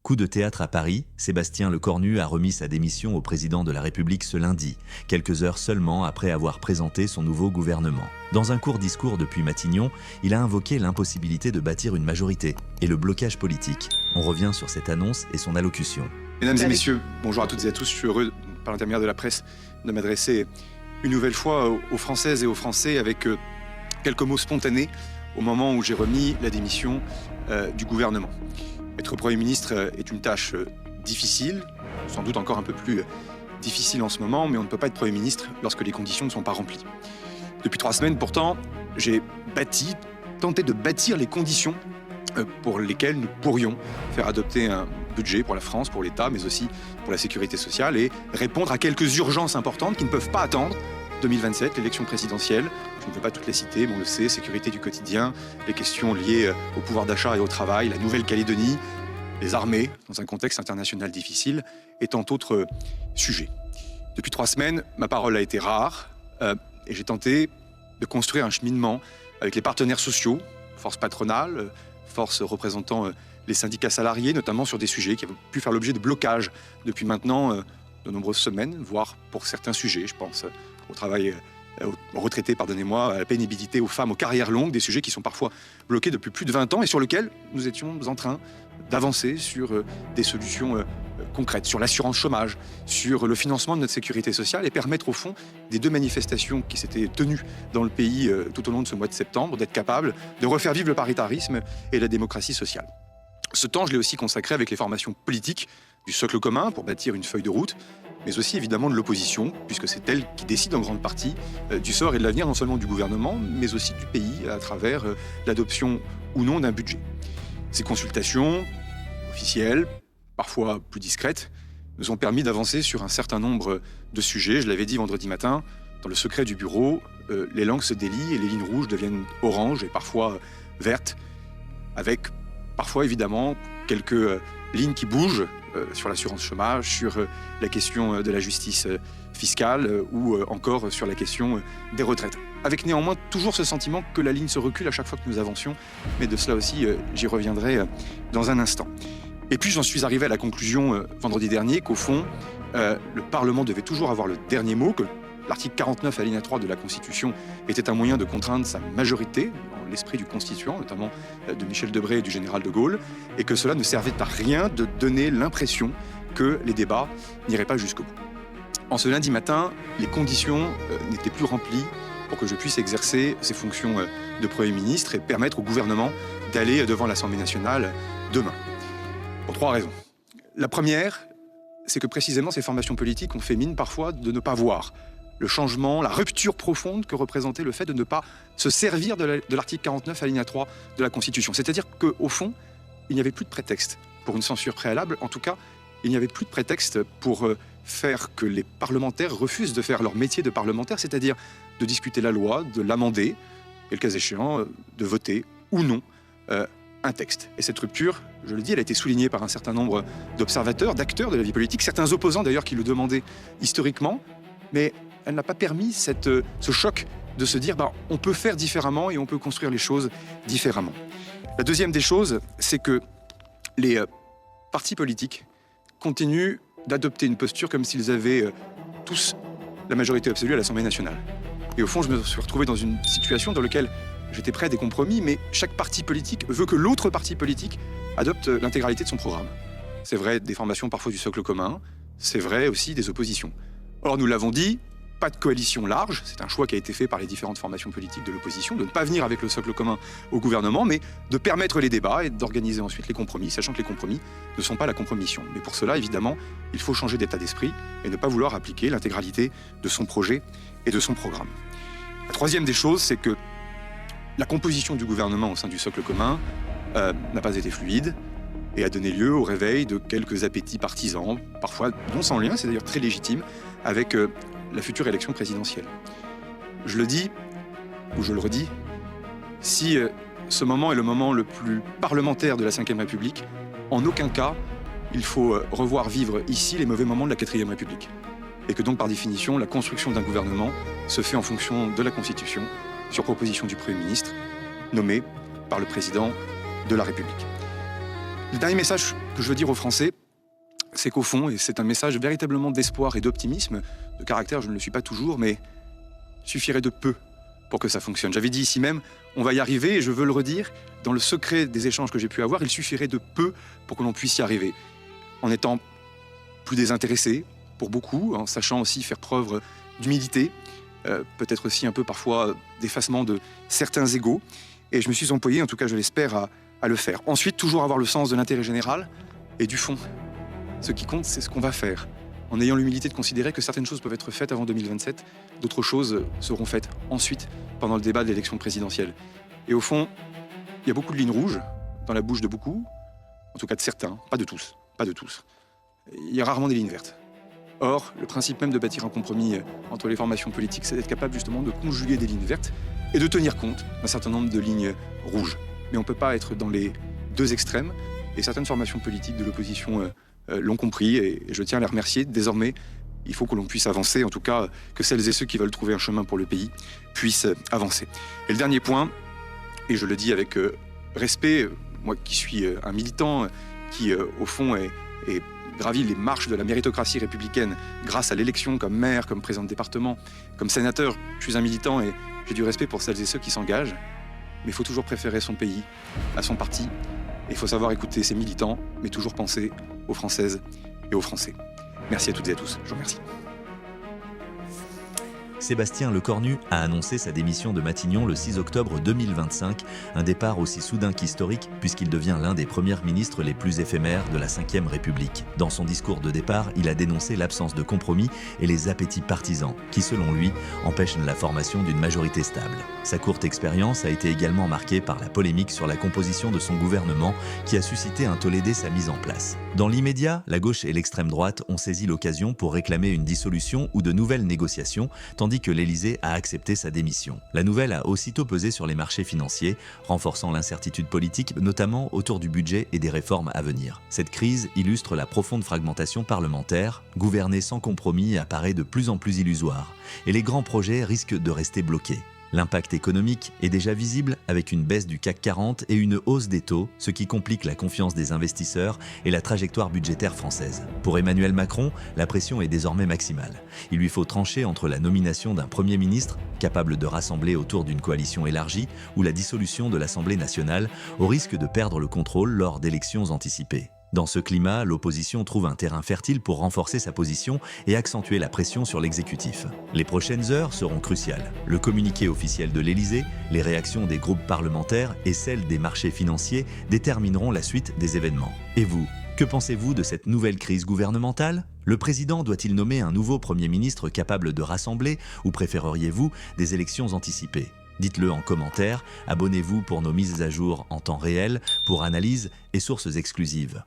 Coup de théâtre à Paris, Sébastien Lecornu a remis sa démission au président de la République ce lundi, quelques heures seulement après avoir présenté son nouveau gouvernement. Dans un court discours depuis Matignon, il a invoqué l'impossibilité de bâtir une majorité et le blocage politique. On revient sur cette annonce et son allocution. Mesdames et messieurs, bonjour à toutes et à tous. Je suis heureux, par l'intermédiaire de la presse, de m'adresser une nouvelle fois aux Françaises et aux Français avec quelques mots spontanés au moment où j'ai remis la démission du gouvernement. Être Premier ministre est une tâche difficile, sans doute encore un peu plus difficile en ce moment, mais on ne peut pas être Premier ministre lorsque les conditions ne sont pas remplies. Depuis 3 semaines, pourtant, j'ai tenté de bâtir les conditions pour lesquelles nous pourrions faire adopter un budget pour la France, pour l'État, mais aussi pour la sécurité sociale et répondre à quelques urgences importantes qui ne peuvent pas attendre 2027, l'élection présidentielle. Je ne peux pas toutes les citer, mais on le sait, sécurité du quotidien, les questions liées au pouvoir d'achat et au travail, la Nouvelle-Calédonie, les armées, dans un contexte international difficile, et tant d'autres sujets. Depuis 3 semaines, ma parole a été rare, et j'ai tenté de construire un cheminement avec les partenaires sociaux, forces patronales, forces représentant les syndicats salariés, notamment sur des sujets qui avaient pu faire l'objet de blocages depuis maintenant de nombreuses semaines, voire pour certains sujets, je pense au travail, aux retraités, pardonnez-moi, à la pénibilité, aux femmes, aux carrières longues, des sujets qui sont parfois bloqués depuis plus de 20 ans et sur lesquels nous étions en train d'avancer sur des solutions concrètes, sur l'assurance chômage, sur le financement de notre sécurité sociale et permettre au fond des 2 manifestations qui s'étaient tenues dans le pays tout au long de ce mois de septembre, d'être capables de refaire vivre le paritarisme et la démocratie sociale. Ce temps, je l'ai aussi consacré avec les formations politiques du socle commun pour bâtir une feuille de route, mais aussi évidemment de l'opposition, puisque c'est elle qui décide en grande partie du sort et de l'avenir non seulement du gouvernement, mais aussi du pays à travers l'adoption ou non d'un budget. Ces consultations officielles, parfois plus discrètes, nous ont permis d'avancer sur un certain nombre de sujets. Je l'avais dit vendredi matin, dans le secret du bureau, les langues se délient et les lignes rouges deviennent oranges et parfois vertes, avec parfois évidemment quelques lignes qui bougent sur l'assurance chômage, sur la question de la justice fiscale ou encore sur la question des retraites. Avec néanmoins toujours ce sentiment que la ligne se recule à chaque fois que nous avancions, mais de cela aussi j'y reviendrai dans un instant. Et puis j'en suis arrivé à la conclusion vendredi dernier qu'au fond, le Parlement devait toujours avoir le dernier mot, que l'article 49 alinéa 3 de la Constitution était un moyen de contraindre sa majorité, dans l'esprit du constituant, notamment de Michel Debré et du général de Gaulle, et que cela ne servait à rien de donner l'impression que les débats n'iraient pas jusqu'au bout. En ce lundi matin, les conditions n'étaient plus remplies pour que je puisse exercer ces fonctions de Premier ministre et permettre au gouvernement d'aller devant l'Assemblée nationale demain. Pour 3 raisons. La première, c'est que précisément ces formations politiques ont fait mine parfois de ne pas voir le changement, la rupture profonde que représentait le fait de ne pas se servir de l'article 49 alinéa 3 de la Constitution. C'est-à-dire qu'au fond, il n'y avait plus de prétexte pour une censure préalable. En tout cas, il n'y avait plus de prétexte pour faire que les parlementaires refusent de faire leur métier de parlementaire, c'est-à-dire de discuter la loi, de l'amender, et le cas échéant, de voter ou non un texte. Et cette rupture, je le dis, elle a été soulignée par un certain nombre d'observateurs, d'acteurs de la vie politique, certains opposants d'ailleurs qui le demandaient historiquement, mais elle n'a pas permis ce choc de se dire on peut faire différemment et on peut construire les choses différemment. La deuxième des choses, c'est que les partis politiques continuent d'adopter une posture comme s'ils avaient tous la majorité absolue à l'Assemblée nationale. Et au fond, je me suis retrouvé dans une situation dans laquelle j'étais prêt à des compromis, mais chaque parti politique veut que l'autre parti politique adopte l'intégralité de son programme. C'est vrai des formations parfois du socle commun, c'est vrai aussi des oppositions. Or, nous l'avons dit, pas de coalition large, c'est un choix qui a été fait par les différentes formations politiques de l'opposition, de ne pas venir avec le socle commun au gouvernement, mais de permettre les débats et d'organiser ensuite les compromis, sachant que les compromis ne sont pas la compromission. Mais pour cela, évidemment, il faut changer d'état d'esprit et ne pas vouloir appliquer l'intégralité de son projet et de son programme. La troisième des choses, c'est que la composition du gouvernement au sein du socle commun n'a pas été fluide et a donné lieu au réveil de quelques appétits partisans, parfois non sans lien, c'est d'ailleurs très légitime, avec la future élection présidentielle. Je le dis, ou je le redis, si ce moment est le moment le plus parlementaire de la Ve République, en aucun cas, il faut revoir vivre ici les mauvais moments de la Quatrième République. Et que donc, par définition, la construction d'un gouvernement se fait en fonction de la Constitution, sur proposition du Premier ministre, nommé par le président de la République. Le dernier message que je veux dire aux Français, c'est qu'au fond, et c'est un message véritablement d'espoir et d'optimisme, de caractère, je ne le suis pas toujours, mais il suffirait de peu pour que ça fonctionne. J'avais dit ici même, on va y arriver, et je veux le redire, dans le secret des échanges que j'ai pu avoir, il suffirait de peu pour que l'on puisse y arriver. En étant plus désintéressé, pour beaucoup, en sachant aussi faire preuve d'humilité, peut-être aussi un peu parfois d'effacement de certains égos. Et je me suis employé, en tout cas je l'espère, à le faire. Ensuite, toujours avoir le sens de l'intérêt général et du fond. Ce qui compte, c'est ce qu'on va faire. En ayant l'humilité de considérer que certaines choses peuvent être faites avant 2027, d'autres choses seront faites ensuite, pendant le débat de l'élection présidentielle. Et au fond, il y a beaucoup de lignes rouges dans la bouche de beaucoup, en tout cas de certains, pas de tous. Il y a rarement des lignes vertes. Or, le principe même de bâtir un compromis entre les formations politiques, c'est d'être capable justement de conjuguer des lignes vertes et de tenir compte d'un certain nombre de lignes rouges. Mais on ne peut pas être dans les deux extrêmes, et certaines formations politiques de l'opposition l'ont compris, et je tiens à les remercier. Désormais, il faut que l'on puisse avancer, en tout cas que celles et ceux qui veulent trouver un chemin pour le pays puissent avancer. Et le dernier point, et je le dis avec respect, moi qui suis un militant qui, au fond, est gravi les marches de la méritocratie républicaine grâce à l'élection comme maire, comme président de département, comme sénateur. Je suis un militant et j'ai du respect pour celles et ceux qui s'engagent, mais il faut toujours préférer son pays à son parti. Et il faut savoir écouter ses militants, mais toujours penser aux Françaises et aux Français. Merci à toutes et à tous. Je vous remercie. Sébastien Lecornu a annoncé sa démission de Matignon le 6 octobre 2025, un départ aussi soudain qu'historique puisqu'il devient l'un des premiers ministres les plus éphémères de la Ve République. Dans son discours de départ, il a dénoncé l'absence de compromis et les appétits partisans qui, selon lui, empêchent la formation d'une majorité stable. Sa courte expérience a été également marquée par la polémique sur la composition de son gouvernement qui a suscité un tollé dès sa mise en place. Dans l'immédiat, la gauche et l'extrême droite ont saisi l'occasion pour réclamer une dissolution ou de nouvelles négociations, tandis que l'Élysée a accepté sa démission. La nouvelle a aussitôt pesé sur les marchés financiers, renforçant l'incertitude politique, notamment autour du budget et des réformes à venir. Cette crise illustre la profonde fragmentation parlementaire. Gouverner sans compromis apparaît de plus en plus illusoire, et les grands projets risquent de rester bloqués. L'impact économique est déjà visible avec une baisse du CAC 40 et une hausse des taux, ce qui complique la confiance des investisseurs et la trajectoire budgétaire française. Pour Emmanuel Macron, la pression est désormais maximale. Il lui faut trancher entre la nomination d'un Premier ministre, capable de rassembler autour d'une coalition élargie, ou la dissolution de l'Assemblée nationale, au risque de perdre le contrôle lors d'élections anticipées. Dans ce climat, l'opposition trouve un terrain fertile pour renforcer sa position et accentuer la pression sur l'exécutif. Les prochaines heures seront cruciales. Le communiqué officiel de l'Élysée, les réactions des groupes parlementaires et celles des marchés financiers détermineront la suite des événements. Et vous, que pensez-vous de cette nouvelle crise gouvernementale ? Le président doit-il nommer un nouveau Premier ministre capable de rassembler ou préféreriez-vous des élections anticipées ? Dites-le en commentaire, abonnez-vous pour nos mises à jour en temps réel, pour analyses et sources exclusives.